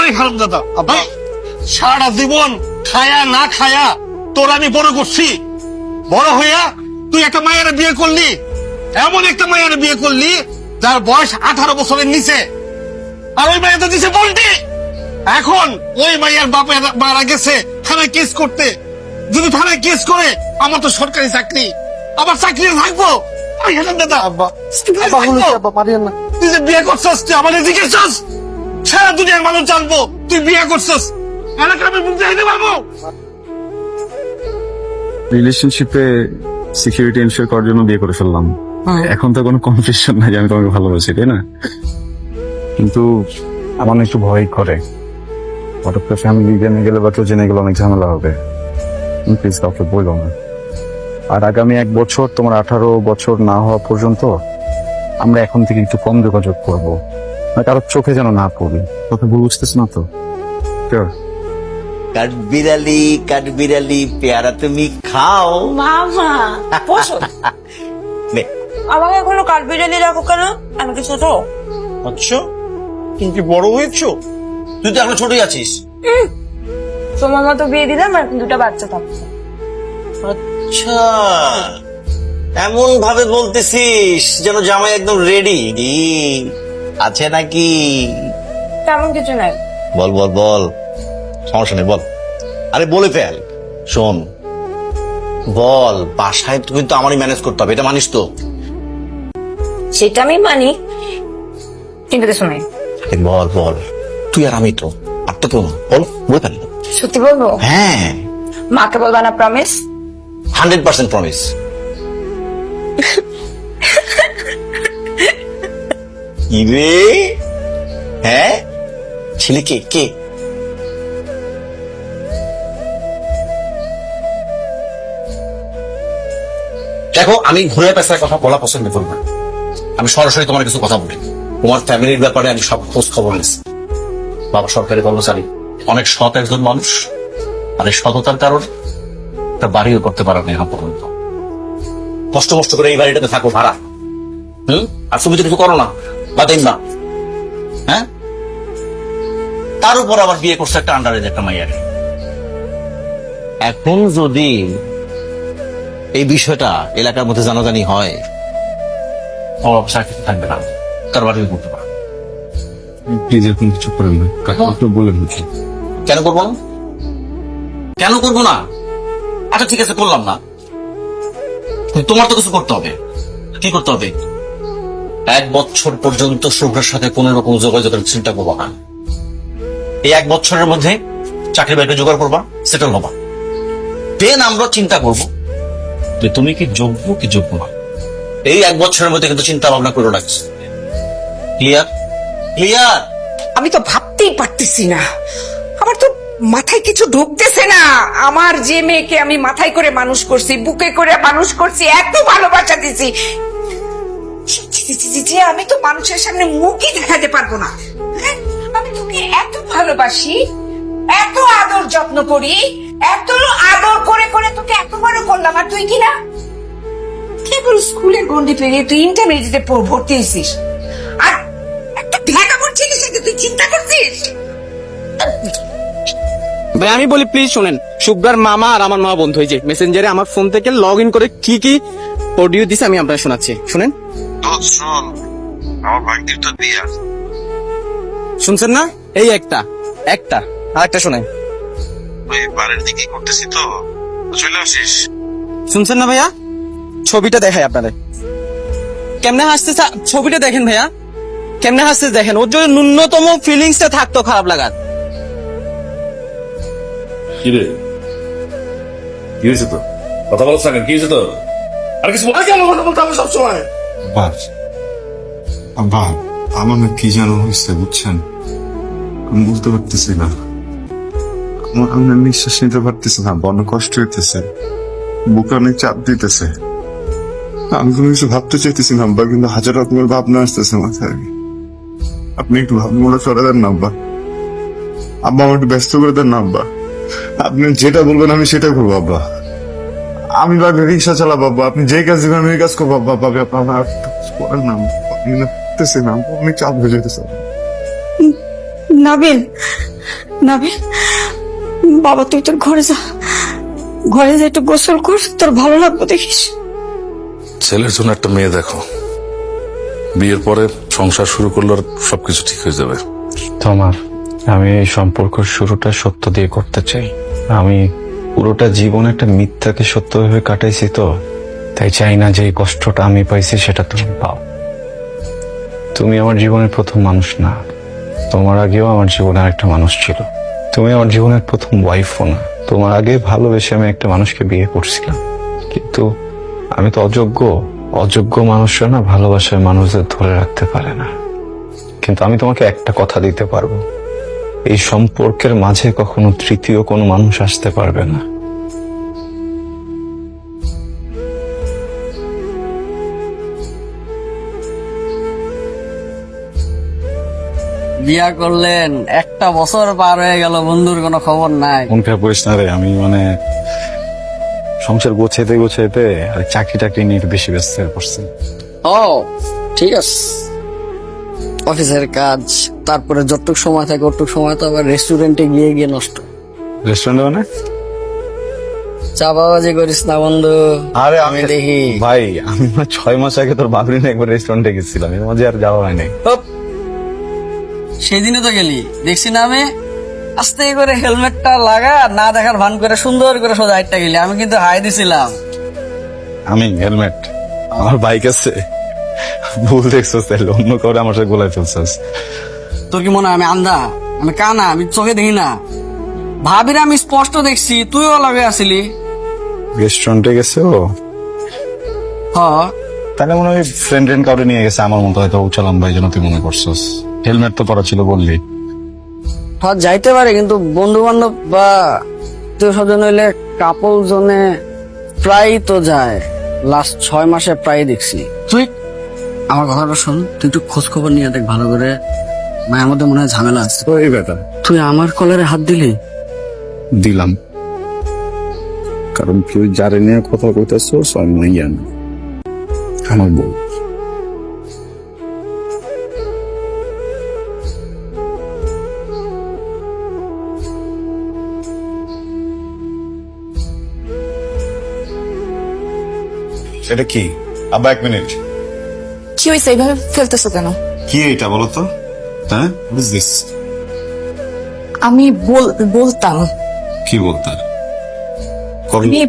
একেবারে খারাপ দাদা। আব্বা সারা জীবন খায়া না খায়া তোর আমি বড় করছি, বড় হইয়া তুই একটা মায়ের বিয়ে করলি, এমন একটা মায়ের বিয়ে করলি যার বয়স 18 বছরের নিচে, আর ওই মায়ের তো দিছে বলটি। এখন ওই মায়ের বাপে মারা গেছে থানায় কেস করতে, যদি থানায় কেস করে আমার তো সরকারি চাকরি, আমার চাকরি থাকবো দাদা। আব্বা তুই যে বিয়ে করছস, তুই আমার এদিকে চাস, সারা দুনিয়ার মানুষ জানবো তুই বিয়ে করছস, এলাকার আমি মুখ দেখাইতে পারবো। রিলেশনশিপে সিকিউরিটি এনশিওর করার জন্য বিয়ে করে ফেললাম। এখন তো কোনো কনফিউশন নাই যে আমি তোমাকে ভালোবাসি, তাই না? কিন্তু আমার একটু ভয় করে, হঠাৎ করে ফ্যামিলি জেনে গেলে বা কেউ জেনে গেলে অনেক ঝামেলা হবে। প্লিজ কাউকে বলবো না। আর আগামী 1 বছর, তোমার 18 বছর না হওয়া পর্যন্ত আমরা এখন থেকে একটু কম যোগাযোগ করবো, কারোর চোখে যেন না পড়ি। কথা বুঝতেছ না তো? কাঠবিড়ালি পেয়ারা তুমি খাও। মামা বসো। নে। আমাকে এখনো কাঠবিড়ালি রাখো কেন? আমি কি ছোট? আচ্ছা, তুমি কি বড় হয়েছো? তুই তো এখন ছোটই আছিস। তোমার মতো বিয়ে দিলাম আর 2টা বাচ্চা থাকছে। আচ্ছা, এমন ভাবে বলতেছিস যেন জামাই একদম রেডি আছে নাকি? তেমন কিছু নাই। বল বল বল, সমস্যা নেই, বল। আরে বলে ফেল। শোন, বল, বাসায় তো কিন্তু আমারই ম্যানেজ করতে হবে, এটা মানিস তো? সেটা আমি মানি, কিন্তু কিছু নাই। বল বল, তুই আর আমি তো, আর তো কেউ না। বল, বলে ফেল। সত্যি বলবো? হ্যাঁ, মাকে বলবা না? প্রমিস? 100% প্রমিস। কি রে? হ্যাঁ, ছেলে কে কে? দেখো, আমি ঘুরে পেশার কথা বলা পছন্দ করব না। আমি সরাসরি তোমার কিছু কথা বলি। তোমার ফ্যামিলির ব্যাপারে আমি সব খোঁজ খবর নিয়েছি। বাবা সরকারি কর্মচারী, অনেক সৎ একজন মানুষ, আর এই সততার কারণে একটা বাড়িও করতে পারে না এখন পর্যন্ত। কষ্ট কষ্ট করে এই বাড়িটাতে থাকো ভাড়া। আর তুমি তো কিছু করো না, বা দেন না। হ্যাঁ, তার উপর আবার বিয়ে করছে একটা আন্ডারেজ একটা মাইয়ার। এখন যদি এই বিষয়টা এলাকার মধ্যে জানাজানি হয়, আমার চাকরি থাকবে না, তার বাড়িও করতে পারে। প্লিজ এরকম কিছু করেন না, কাকু বলেন। কেন করবো না? কেন করবো না? আচ্ছা ঠিক আছে, করলাম না। তোমার তো কিছু করতে হবে। কি করতে হবে? 1 বছর পর্যন্ত শুভ্রের সাথে কোন রকম যোগাযোগের চিন্তা করবো না। এই 1 বছরের মধ্যে চাকরি বাকরি জোগাড় করবা, সেটেল হবা, দেন আমরা চিন্তা করবো যে তুমি কি যোগ্য কি যোগ্য না। এই 1 বছরের মধ্যে কিন্তু চিন্তা ভাবনা করো না। ক্লিয়ার? ক্লিয়ার? আমি তো ভাবতেই পারতেছি না, আমার তো মাথায় কিছু ঢুকতেছে না। আমার যে মেয়েকে আমি মাথায় করে মানুষ করছি, বুকে করে মানুষ করছি, এত ভালোবাসা দিছি, আমি তো মানুষের সামনে মুখই দেখাতে পারবো না। হ্যাঁ? আমি তোকে এত ভালোবাসি, এত আদর যত্ন করি, এত আদর করে করে তোকে এত বড় করলাম, আর তুই কি না কেবল স্কুলের গন্ডি পেরিয়ে তুই ইন্টারমিডিয়েটে ভর্তি হয়েছিস, আর একটা ঢাকা পড়ছিস, তুই চিন্তা করছিস? ভাই আমি বলি প্লিজ শোনেন, শুভ্রার মামা আর আমার মামা বন্ধু হয়েছে, মেসেঞ্জারে আমার ফোন থেকে লগ ইন করে কি কি অডিও দিছে আমি আপনার শোনাচ্ছি, শুনেন। শুনছেন না? এই একটা একটা আর একটা শোনেন। শুনছেন না ভাইয়া? ছবিটা দেখাই আপনাদের, কেমনে হাসতে, ছবিটা দেখেন ভাইয়া, কেমনে হাসতে দেখেন। ওর জন্য ন্যূনতম ফিলিংসটা থাকতো খারাপ লাগার। কি রে, কি হয়েছে তো? কথা বলছ না কেন? কি হয়েছে তো? আর কিছু কেন কথা বলতে হবে সবসময়? আব্বা, আমার না কি যেন হয়েছে বুঝছেন, আমি বুঝতে পারতেছি না। আমি না নিঃশ্বাস নিতে পারতেছি না, অনেক কষ্ট হইতেছে, বুকে অনেক চাপ দিতেছে। আমি কোনো কিছু ভাবতে চাইতেছি না আব্বা, কিন্তু হাজার রকমের ভাবনা আসতেছে মাথায়। আপনি একটু ভাবনাগুলো করে দেন না আব্বা। আব্বা আমার একটু ব্যস্ত করে দেন না আব্বা। আপনি যেটা বলবেন আমি সেটা করবো আব্বা। আমি ভাবে রিক্সা চালাবো আব্বা, আপনি যে কাজ দিবেন আমি ওই কাজ করবো আব্বা। ভাবে আপনার করেন না, অনেক চাপ হয়ে যেতেছে। নাবিল, নাবিল, বাবা তুই তোর ঘরে যা, ঘরে যা একটু গোসল কর, তোর ভালো লাগবে দেখিস। ছেলের জন্য একটা মেয়ে দেখো, বিয়ের পরে সংসার শুরু করলে আর সবকিছু ঠিক হয়ে যাবে। তোমার, আমি এই সম্পর্ক শুরুটা সত্য দিয়ে করতে চাই। আমি পুরোটা জীবন একটা মিথ্যাকে সত্য ভেবে কাটাইছি, তো তাই চাই না যে এই কষ্টটা আমি পাইছি সেটা তুমি পাও। তুমি আমার জীবনের প্রথম মানুষ না, তোমার আগেও আমার জীবনে আরেকটা মানুষ ছিল। তুমি আমার জীবনের প্রথম ওয়াইফও না, তোমার আগে ভালোবেসে আমি একটা মানুষকে বিয়ে করছিলাম, কিন্তু আমি তো অযোগ্য মানুষরা না ভালোবাসার মানুষদের ধরে রাখতে পারে না। কিন্তু আমি তোমাকে একটা কথা দিতে পারবো, এই সম্পর্কের মাঝে কখনো তৃতীয় কোনো মানুষ আসতে পারবে না। বিয়া করলেন, একটা বছর পার হয়ে গেল, বন্ধুর কোনো খবর নাই। মন খারাপ করিস না রে, আমি সংসার গোছাইতে আর চাকরি নিয়ে একটু বেশি ব্যস্ত হয়ে পড়ছি। ও ঠিক আছে, অফিসের কাজ, তারপরে যতটুক সময় থাকে ওটুক সময় তো আবার রেস্টুরেন্টে গিয়ে নষ্ট। রেস্টুরেন্টে মানে? চা বাবাজি করিস না বন্ধু। আরে আমি দেখি ভাই, আমি 6 মাস আগে তোর বাবরি না একবার রেস্টুরেন্টে গেছিলাম, এর মাঝে আর যাওয়া হয়নি। সেদিনে তো গেলি, দেখছি না আমি আস্তে করে হেলমেটটা লাগা, না দেখার ভান করে সুন্দর করে সোজা হাইটটা গেলি, আমি কিন্তু হাই দিছিলাম। আমি হেলমেট, আমার বাইক আছে, ভুল দেখছস, তাহলে অন্য কাউরে আমার সাথে গোলায় ফেলছস। তোর কি মনে হয় আমি আন্ধা, আমি কানা, আমি চোখে দেখি না? ভাবির আমি স্পষ্ট দেখছি, তুইও লাগে আসিলি। রেস্টুরেন্টে গেছে ও, হ, তাহলে মনে হয় ফ্রেন্ড কাউরে নিয়ে গেছে আমার মতো, হয়তো উচালাম ভাই জন্য তুই মনে করছস। হেলমেট তো পরা ছিল বললি। হ্যাঁ যাইতে পারে, কিন্তু বন্ধু বান্ধব বা তুই স্বজন হইলে কাপল জনে প্রায় তো যায়, লাস্ট 6 মাসে প্রায় দেখছি। তুই আমার কথাটা শোন, তুই একটু খোঁজ খবর নিয়ে দেখ ভালো করে, মায়ের মধ্যে মনে হয় ঝামেলা আছে। এই ব্যাপার তুই আমার কলারে হাত দিলি? দিলাম, কারণ তুই যারে নিয়ে কথা কইতেছস আমি জানি, আমার বউ। সেটা কি? আব্বা 1 মিনিট। কি হয়েছে, এইভাবে ফেলতেছো কেন? কি এটা বলো তো? হ্যাঁ, দিস আমি বলতাম, কি বলতে? আমি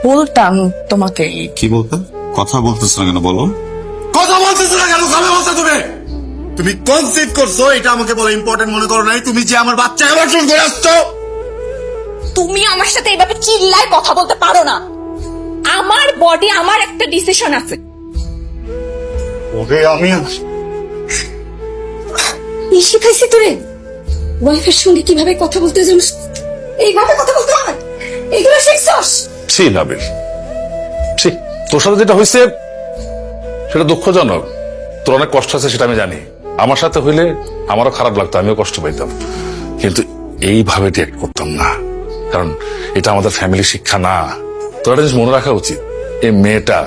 বলতাম তোমাকে। কি বলতে? কথা বলতেছ না কেন বলো? কথা বলতেছ না কেন? কথা বলতে তুমি কনসিড করছো, এটা আমাকে বলে ইম্পর্টেন্ট মনে করো নাই? তুমি যে আমার বাচ্চা অ্যাবর্শন করে আসছো। তুমি আমার সাথে এইভাবে চিল্লায় কথা বলতে পারো না। আমার বডি, আমার একটা ডিসিশন আছে। ওরে আমি এই শিখাইছি তোরে ওয়াইফের সঙ্গে কিভাবে কথা বলতে জানিস, এইভাবে কথা বলতে হয়, এগুলো শিখছস? ছি নাবিল, ছি, তোর সাথে যেটা হয়েছে সেটা দুঃখজনক, তোর অনেক কষ্ট আছে সেটা আমি জানি। আমার সাথে হইলে আমারও খারাপ লাগতো, আমিও কষ্ট পাইতাম, কিন্তু এইভাবে রিঅ্যাক্ট করতাম না, কারণ এটা আমাদের ফ্যামিলি শিক্ষা না। তোর একটা জিনিস মনে রাখা উচিত, এই মেয়েটা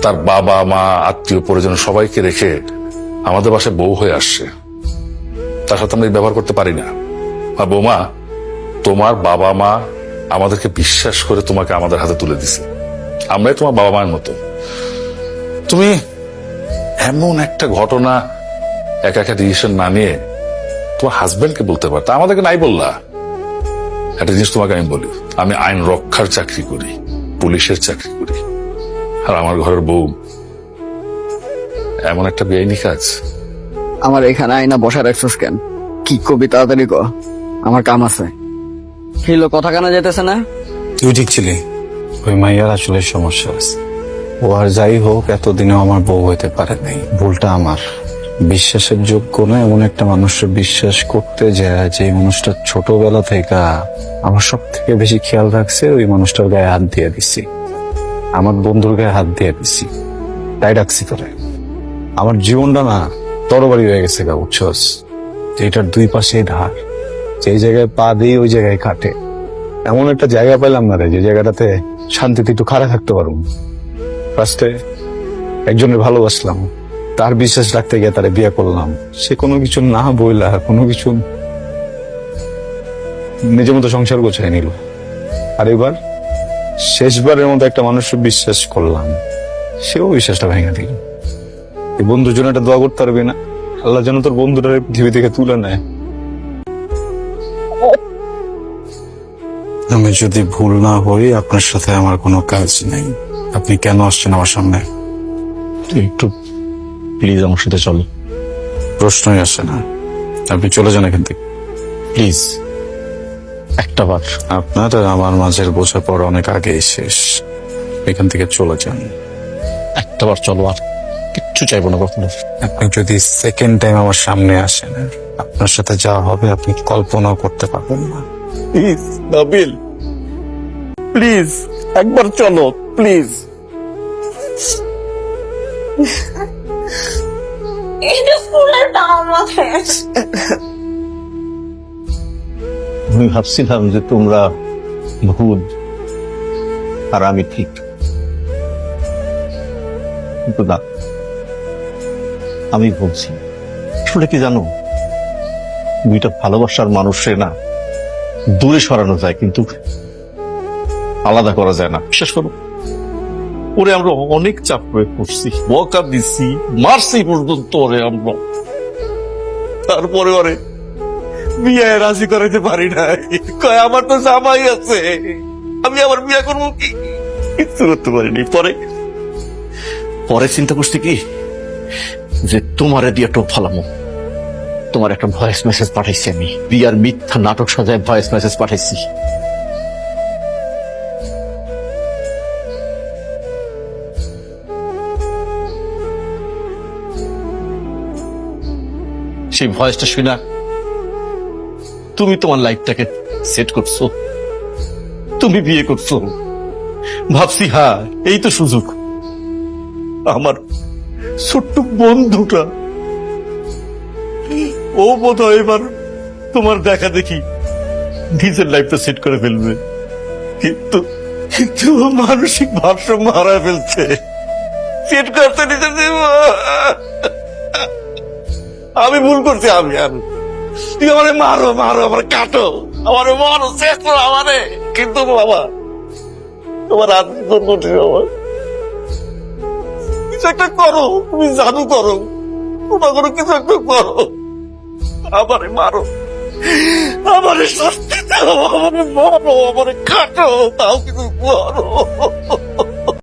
তার বাবা মা আত্মীয় পরিজন সবাইকে রেখে আমাদের বাসায় বউ হয়ে আসছে, তার সাথে আমরা এই ব্যবহার করতে পারি না। আর বৌমা, তোমার বাবা মা আমাদেরকে বিশ্বাস করে তোমাকে আমাদের হাতে তুলে দিছে, আমরাই তোমার বাবা মায়ের মতো। তুমি এমন একটা ঘটনা একা ডিসিশন না নিয়ে তোমার হাজবেন্ডকে বলতে পারতা, আমাদেরকে নাই বললা। একটা জিনিস তোমাকে আমি বলি, আমি আইন রক্ষার চাকরি করি, পুলিশের চাকরি করি, আর আমার ঘরের বউ এমন একটা বেআইনি কাজ। আমার এখানে আইনা বসা রাখছিস কেন? কি কবি তাড়াতাড়ি ক, আমার কাম আছে। হিলো কথা কেন যেতেছে না? তুই ঠিক ছিলি, ওই মাইয়ার আসলে সমস্যা আছে। ও আর যাই হোক, এতদিনেও আমার বউ হইতে পারে নাই, ভুলটা আমার। বিশ্বাসের যোগ্য না এমন একটা মানুষকে বিশ্বাস করতে যায়, যে মানুষটা ছোটবেলা থেকে আমার সব থেকে বেশি খেয়াল রাখছে, ওই মানুষটার গায়ে হাত দিয়ে দিছি, আমার বন্ধুর গায়ে হাত দিয়ে দিছি, তাই ডাকছি তোরে। আমার জীবনটা না তরবারি হয়ে গেছে গা, বুঝছস? এটার 2 পাশে ধার, যে জায়গায় পা দিই ওই জায়গায় কাটে। এমন একটা জায়গা পেলাম না রে, যে জায়গাটাতে শান্তিতে একটু খাড়া থাকতে পারবো। ফার্স্টে একজনের ভালোবাসলাম, তার বিশ্বাস রাখতে গিয়ে তারে বিয়ে করলাম। সে কোনো কিছু না বইলা, কোনো কিছু নিজের মতো সংসার গোছায় নিল। আর এবার শেষবারের মতো একটা মানুষকে বিশ্বাস করলাম, সেও বিশ্বাসটা ভেঙে দিল। এই বন্ধুর জন্য একটা দোয়া করতে পারবি না, আল্লাহ যেন তোর বন্ধুটার পৃথিবী থেকে তুলে নেয়। আমি যদি ভুল না হই, আপনার সাথে আমার কোনো কাজ নেই। আপনি কেন আসছেন আমার সামনে? তুই একটু প্লিজ আমার সাথে চল। প্রশ্নই আসে না, আপনি চলে যান এখান থেকে প্লিজ একটা বার। আপনার আর আমার মাঝের বোঝাপড়া অনেক আগেই শেষ, এখান থেকে চলে যান। একটা বার চলো, আর কিচ্ছু চাইবো না কখনো। আপনি যদি সেকেন্ড টাইম আমার সামনে আসেন, আপনার সাথে যা হবে আপনি কল্পনাও করতে পারবেন না। প্লিজ নাবিল, প্লিজ একবার চলো প্লিজ। এটা ফুলের দাম মাথায় আমি ভাবছিলাম যে তোমরা ভুল আর আমি ঠিক, কিন্তু না, আমি বলছি আসলে কি জানো, দুইটা ভালোবাসার মানুষে না দূরে সরানো যায় কিন্তু আলাদা করা যায় না। বিশ্বাস করো, ওরে আমরা অনেক চাপ প্রয়োগ করছি, বকা দিচ্ছি, মারছি পর্যন্ত ওরে আমরা, তারপরে ওরে বিয়ে রাজি করাইতে পারি না। কয় আমার তো জামাই আছে, আমি আবার বিয়ে করবো কি, কিচ্ছু করতে পারিনি। পরে পরে চিন্তা করছি কি যে তোমারে দিয়ে টোপ ফালামো, তোমার একটা ভয়েস মেসেজ পাঠাইছি, আমি বিয়ার মিথ্যা নাটক সাজায় ভয়েস মেসেজ পাঠাইছি। সেই ভয়েসটা শুনা তুমি তোমার লাইফটাকে সেট করছো, তুমি বিয়ে করছো। ভাবছি হ্যাঁ এই তো সুযোগ, আমার ছোট্ট বন্ধুটা ও বোধ হয় এবার তোমার দেখা দেখি নিজের লাইফটা সেট করে ফেলবে, কিন্তু কিন্তু ও মানসিক ভারসাম্য হারায় ফেলছে, সেট করতে নিজের আমি ভুল করছি, আমি তুই আমারে মারো মারো, আমার কাটো, আমারে মারো, শেষ করো আমারে, কিন্তু বাবা তোমার হাত করছি, আমার কিছু একটা করো, তুমি জাদু করো, তোমার কোনো কিছু একটা করো, আমারে মারো, আমারে শাস্তি দাও, আমারে মারো, আমারে কাটো, তাও কিছু করো।